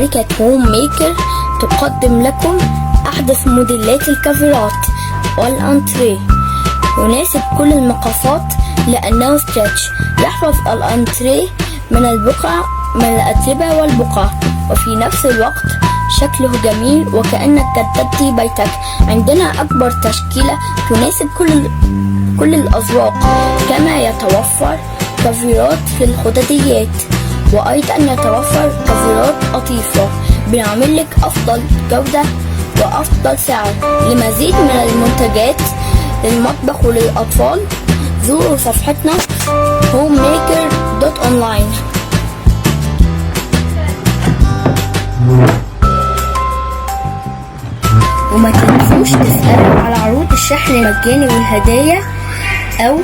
شركة هوم ميكر تقدم لكم أحدث موديلات الكافيرات والأنتريه، يناسب كل المقاسات لأنه ستريتش، يحفظ الأنتريه من الأتربة والبقع، وفي نفس الوقت شكله جميل وكأنك جددت بيتك. عندنا أكبر تشكيلة تناسب كل الأذواق، كما يتوفر كافيرات في الخدديات، وأيضا يتوفر كافيرات قطيفة. بنعمل لك أفضل جودة وأفضل سعر. لمزيد من المنتجات للمطبخ وللأطفال زوروا صفحتنا homemaker.online. وما تنسوش تسألوا على عروض الشحن المجاني والهدايا، أو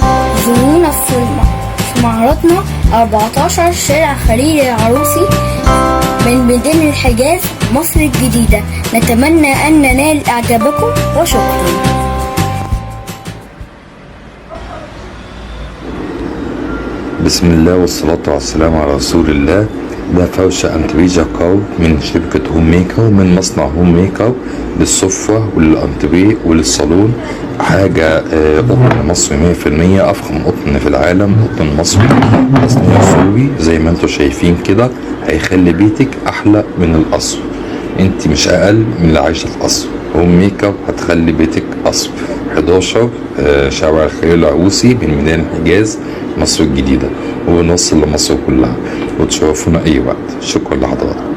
زورونا في معرضنا 14 شارع خليل العروسي من ميدان الحجاز مصر الجديدة. نتمنى أن ننال إعجابكم، وشكرا. بسم الله والصلاة والسلام على رسول الله. ده فرشة أنتريه جاكار من شركة هوم ميكر، من مصنع هوم ميكر، للسفرة وللأنتريه وللصالون. حاجة قطن مصري 100%، أفخم قطن في العالم، قطن مصري تصنيع سوري زي ما انتوا شايفين كده. هيخلي بيتك أحلى من القصر، انت مش أقل من اللي عايشة في قصر. هوم ميكر هتخلي بيتك قصر. 11 شارع الخليل العروسي من ميدان الحجاز مصر الجديدة، ونوصل لمصر كلها، وتشرفونا أي وقت. شكرا لحضراتكم.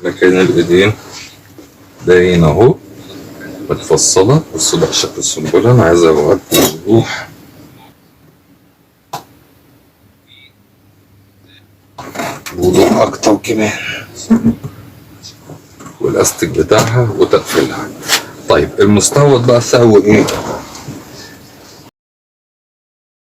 مكان الإيدين باين أهو، متفصلة. بصوا بقى شكل السنبلة، أنا عايز أوريكم بوضوح. وضوح أكتر كمان، والاستيك بتاعها وتقفيلها. طيب المستورد بقى سعره ايه؟